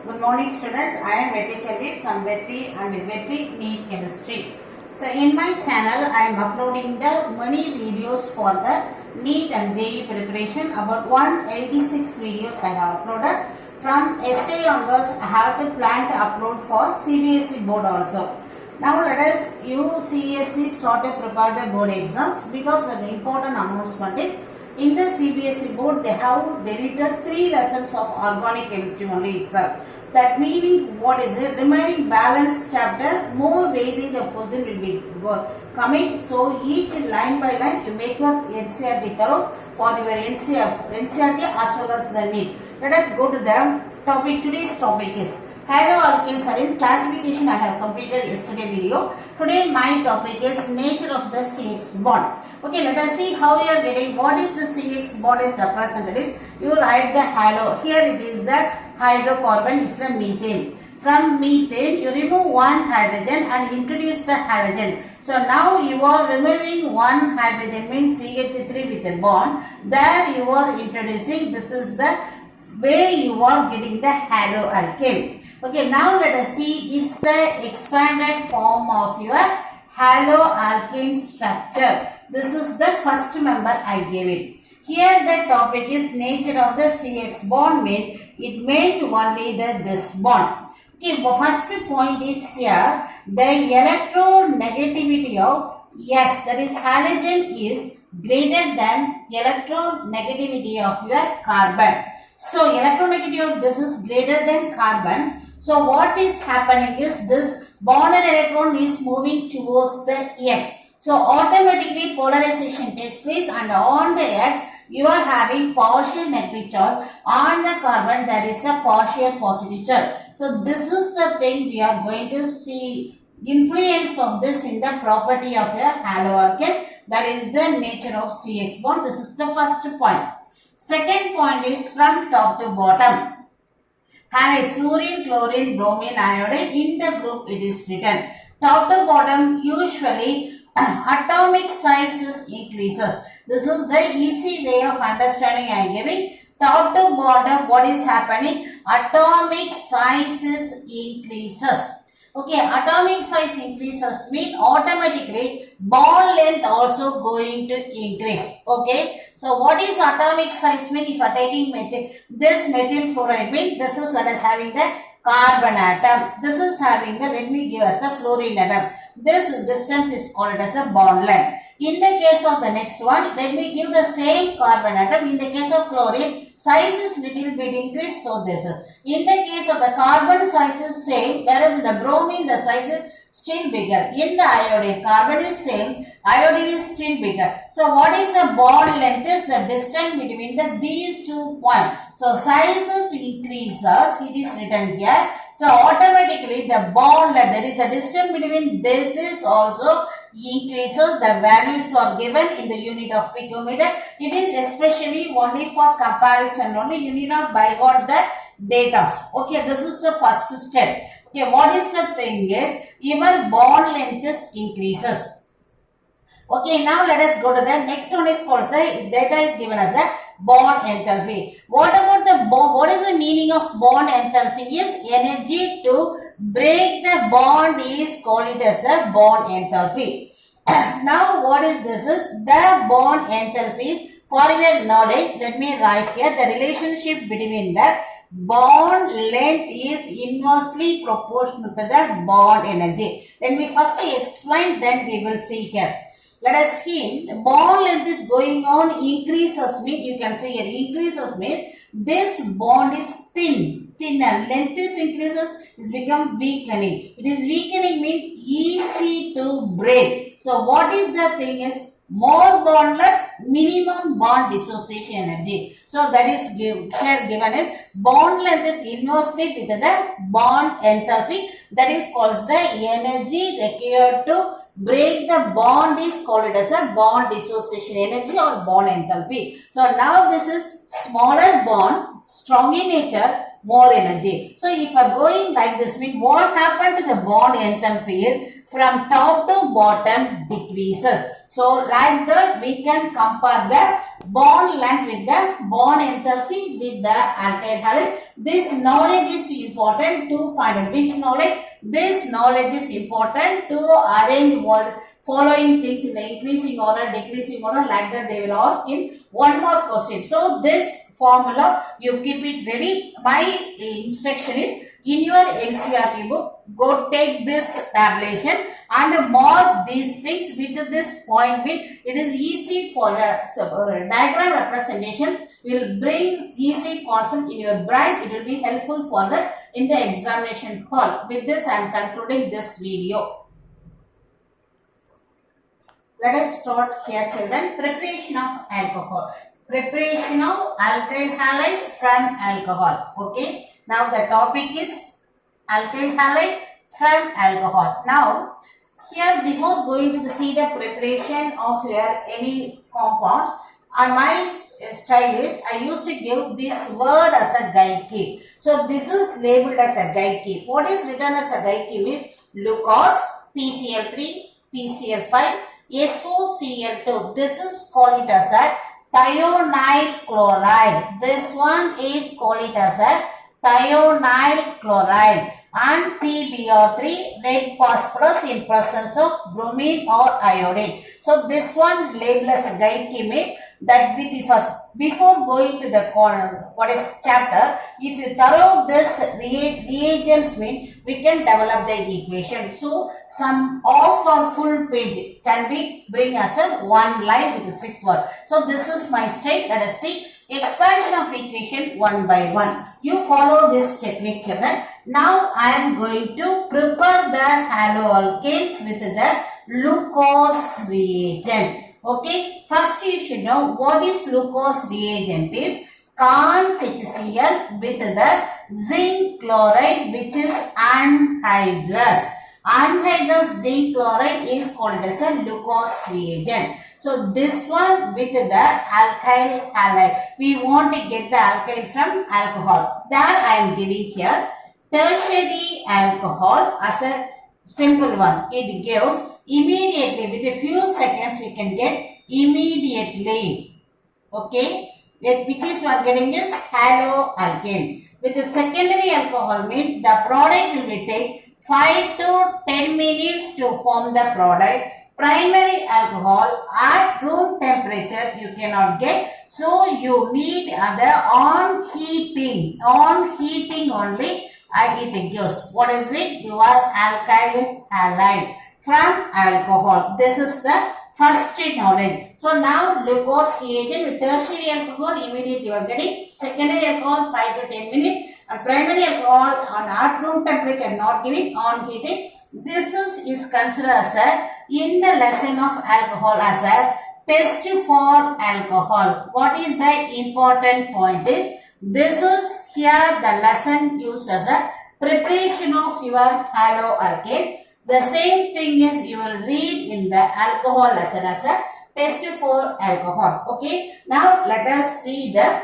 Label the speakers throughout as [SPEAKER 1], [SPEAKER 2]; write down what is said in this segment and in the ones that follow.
[SPEAKER 1] Good morning students, I am Vetri Chelvi from Vetri and Vetri NEET Chemistry. So in my channel I am uploading the many videos for the NEET and JEE preparation. About 186 videos I have uploaded. From yesterday onwards I have to plan to upload for CBSE board also. Now let us you seriously start to prepare the board exams because the important announcement is in the CBSE board they have deleted 3 lessons of organic chemistry only itself. That meaning what is it? Remaining balanced chapter, more weightage of question will be coming. So each line by line you make your NCERT thorough for your NCERT as well as the NEET. Let us go to the topic. Today's topic is haloalkanes are in classification. I have completed yesterday video. Today my topic is nature of the CX bond. Okay, let us see how we are getting what is the CX bond is represented. You write the halo. Here it is the hydrocarbon is the methane. From methane you remove one hydrogen and introduce the halogen. So now you are removing one hydrogen means CH3 with a bond. There you are introducing, this is the way you are getting the haloalkane. Okay, now let us see is the expanded form of your haloalkane structure. This is the first member I gave it. Here the topic is nature of the CX bond means it meant only this bond. Okay, first point is here the electronegativity of X, that is halogen, is greater than electronegativity of your carbon. So electronegativity of this is greater than carbon. So what is happening is this bonded electron is moving towards the X. So automatically polarization takes place and on the X you are having partial negative charge, on the carbon there is a partial positive charge. So this is the thing we are going to see influence of this in the property of your haloalkane, that is the nature of CX bond. This is the first point. Second point is from top to bottom. Have a fluorine, chlorine, bromine, iodine. In the group it is written. Top to bottom usually atomic sizes increases. This is the easy way of understanding I am giving. Top to bottom what is happening? Atomic sizes increases. Okay, atomic size increases mean automatically bond length also going to increase. Okay, so what is atomic size mean? If you are taking this methyl fluoride mean this is what is having the carbon atom. This is having the, let me give us the fluorine atom. This distance is called as a bond length. In the case of the next one, let me give the same carbon atom. In the case of chlorine, size is little bit increased, so this is. In the case of the carbon, size is same, whereas in the bromine, the size is still bigger. In the iodine, carbon is same, iodine is still bigger. So what is the bond length? Is the distance between these 2 points. So sizes increases, it is written here. So automatically the bond length, that is the distance between this is also increases. The values are given in the unit of picometer. It is especially only for comparison only. You need not by what the data. Okay, this is the first step. Okay, what is the thing is your bond length is increases. Okay, now let us go to the next one is called the data is given as a bond enthalpy. What about the bond? What is the meaning of bond enthalpy? Is energy to break the bond is called it as a bond enthalpy. Now what is this is the bond enthalpy. For your knowledge, let me write here the relationship between the bond length is inversely proportional to the bond energy. Let me first explain, then we will see here. Let us see, bond length is going on, increases mean, you can see here, increases mean, this bond is thinner, length is increases, it's become weakening. It is weakening mean easy to break. So what is the thing is, more bond length, minimum bond dissociation energy. So that is here given as bond length is inversely with the bond enthalpy, that is called the energy required to break the bond is called as a bond dissociation energy or bond enthalpy. So now this is smaller bond, strong in nature, more energy. So if you are going like this mean what happened to the bond enthalpy is from top to bottom decreases. So like that we can compare the bond length with the bond enthalpy with the alkyl halide. This knowledge is important to find out. Which knowledge? This knowledge is important to arrange what following things in the increasing order, decreasing order, like that they will ask in one more question. So this formula you keep it ready. My instruction is in your NCERT book, go take this tabulation and mark these things with this point with. It is easy for a diagram representation, will bring easy concept in your brain. It will be helpful for the in the examination hall. With this I am concluding this video. Let us start here, children. Preparation of alcohol. Preparation of alkyl halide from alcohol. Okay. Now the topic is alkyl halide from alcohol. Now here, before going to see the preparation of your any compounds, my style is I used to give this word as a guide key. So this is labeled as a guide key. What is written as a guide key means glucose, PCl3, PCl5, SOCl2. This is called it as a thionyl chloride. This one is called it as a thionyl chloride, and PbO3, red phosphorus in presence of bromine or iodine. So this one labeled as a guide key means that before going to the what is chapter, if you thorough this reagents mean we can develop the equation. So some of or full page can be bring as a one line with 6 words. So this is my style. Let us see expansion of equation one by one. You follow this technique, children. Now I am going to prepare the haloalkanes with the glucose reagent. Okay, first you should know what is glucose reagent is. Corn HCl with the zinc chloride, which is anhydrous. Anhydrous zinc chloride is called as a glucose reagent. So this one with the alkyl halide. We want to get the alkyl from alcohol. That I am giving here. Tertiary alcohol as a simple one. It gives immediately, with a few seconds we can get immediately. Okay. Which is we are getting is haloalkane. With the secondary alcohol means the product will be take 5 to 10 minutes to form the product. Primary alcohol at room temperature you cannot get. So you need the on heating only it gives. What is it? Your alkyl halide from alcohol. This is the first knowledge. So now glucose reagent with tertiary alcohol immediately you are getting. Secondary alcohol 5 to 10 minutes. And primary alcohol on at room temperature not giving, on heating. This is considered as a in the lesson of alcohol as a test for alcohol. What is the important point is this is here the lesson used as a preparation of your haloalkane. The same thing is you will read in the alcohol lesson as a test for alcohol. Okay. Now let us see the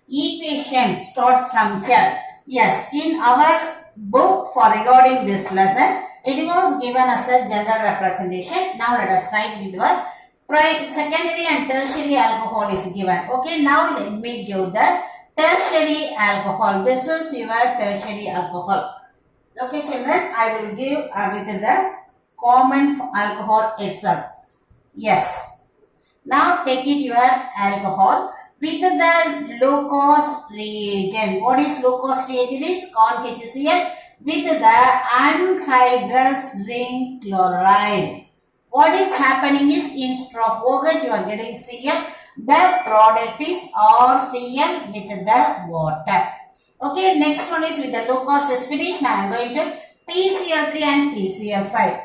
[SPEAKER 1] equation. Start from here. Yes, in our book for regarding this lesson, it was given as a general representation. Now let us write with your secondary and tertiary alcohol is given. Okay. Now let me give the tertiary alcohol. This is your tertiary alcohol. Okay, children, I will give with the common alcohol itself. Yes. Now take it your alcohol with the glucose reagent. What is glucose reagent? Is corn HCl with the anhydrous zinc chloride. What is happening is instead of OH you are getting Cl. The product is RCl with the water. Okay, next one is with the glucose is finished. Now I am going to PCl3 and PCl5.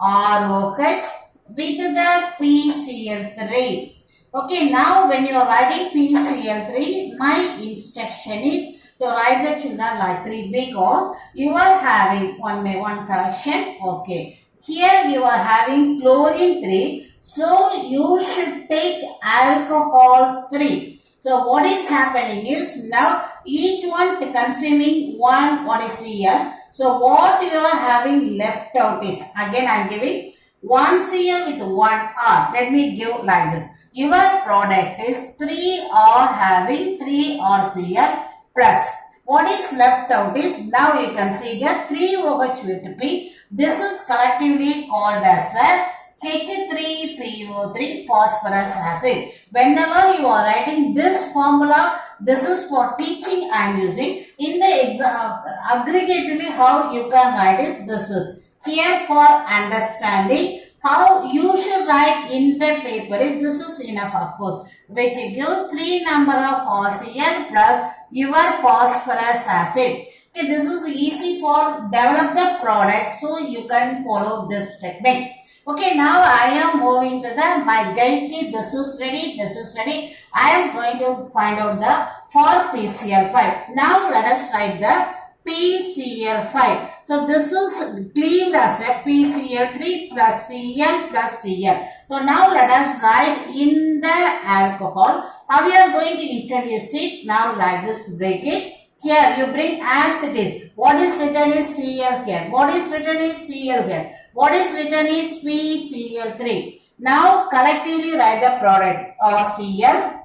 [SPEAKER 1] ROH with the PCl3. Okay, now when you are writing PCl3, my instruction is to write the children like 3 because you are having one correction. Okay, here you are having chlorine 3, so you should take alcohol 3. So what is happening is now each one consuming one what is Cl. So what you are having left out is again I am giving 1 Cl with 1 R. Let me give like this. Your product is 3 R having 3 RCl plus What is left out is, now you can see here 3OH with P. This is collectively called as a H3PO3 phosphorus acid. Whenever you are writing this formula, this is for teaching I am using. In the exam, aggregately how you can write it, this is. Here for understanding, how you should write in the paper is, this is enough of course, which gives 3 number of RCl plus your phosphorus acid. Okay, this is easy for develop the product, so you can follow this technique. Okay, now I am moving to the my guide kit. This is ready. This is ready. I am going to find out the for PCl5. Now let us write the PCl5. So this is cleaved as a PCl3 plus Cl plus Cl. So now let us write in the alcohol. How we are going to introduce it? Now like this, break it. Here you bring as it is. What is written is Cl here. What is written is Cl here. What is written is PCl3. Now collectively write the product RCl,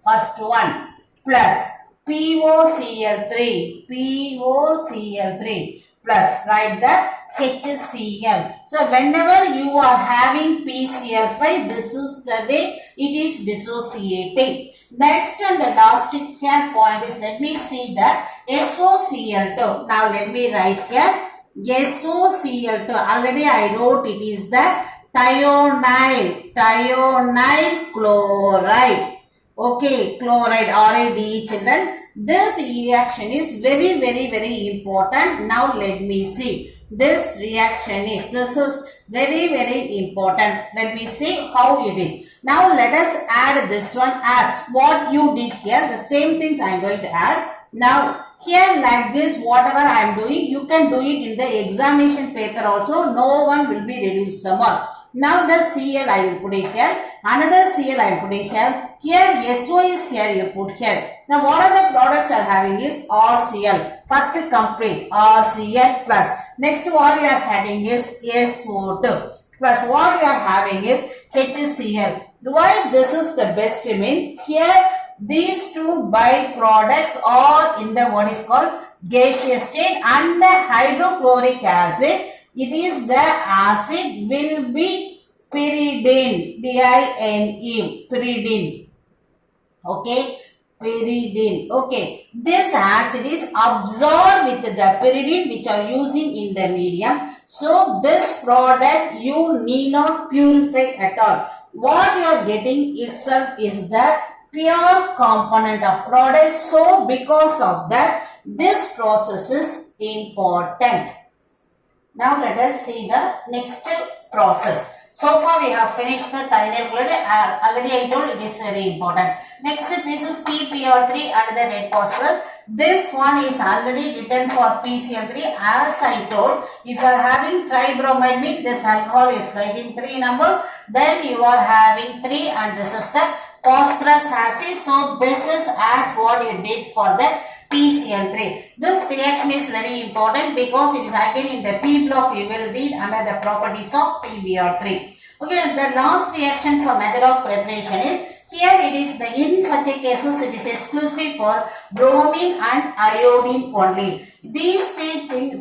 [SPEAKER 1] first one, plus POCl3, POCl3 plus write the HCl. So whenever you are having PCl5, this is the way it is dissociating. Next and the last here point is, let me see that SOCl2. Now let me write here SOCl2. Already I wrote it is the thionyl chloride. Okay, chloride, RADE children. This reaction is very, very, very important. Now let me see. This reaction is, this is very, very important. Let me see how it is. Now let us add this one as what you did here. The same things I am going to add. Now here like this, whatever I am doing, you can do it in the examination paper also. No one will be reduced the mark. Now the Cl I will put it here. Another Cl I am putting here. Here SO is here, you put here. Now what are the products I are having is RCl. First complete RCl plus. Next what we are adding is SO2 plus what we are having is HCl. Why this is the best mean? Here these two byproducts are in the what is called gaseous state, and the hydrochloric acid, it is the acid will be pyridine, D-I-N-E, pyridine. Okay, pyridine. Okay, this acid is absorbed with the pyridine which are using in the medium. So this product you need not purify at all. What you are getting itself is the pure component of product. So because of that, this process is important. Now let us see the next process. So far we have finished the thionyl chloride. Already I told it is very important. Next this is PPR3 and the red phosphorus. This one is already written for PCl3. As I told, if you are having tribromide mean this alcohol is writing 3 numbers, then you are having 3 and this is the phosphorus acid. So this is as what you did for the PCl3. This reaction is very important because it is again in the P block you will read under the properties of PBr3. Okay, the last reaction for method of preparation is, here it is the, in such a cases it is exclusively for bromine and iodine only. These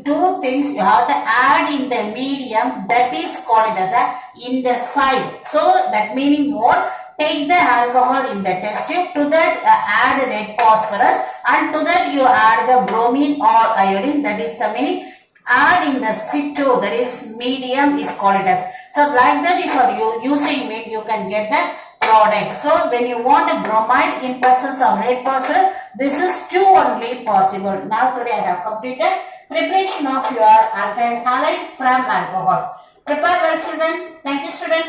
[SPEAKER 1] two things you have to add in the medium, that is called as a in the side. So that meaning what? Take the alcohol in the test tube, to that add red phosphorus, and to that you add the bromine or iodine, that is the meaning. Add in the situ, that is medium is called as. So like that if you are using it, you can get the product. So when you want a bromide in presence of red phosphorus, this is 2 only possible. Now today I have completed preparation of your alkyl halide from alcohol. Prepare well children. Thank you students.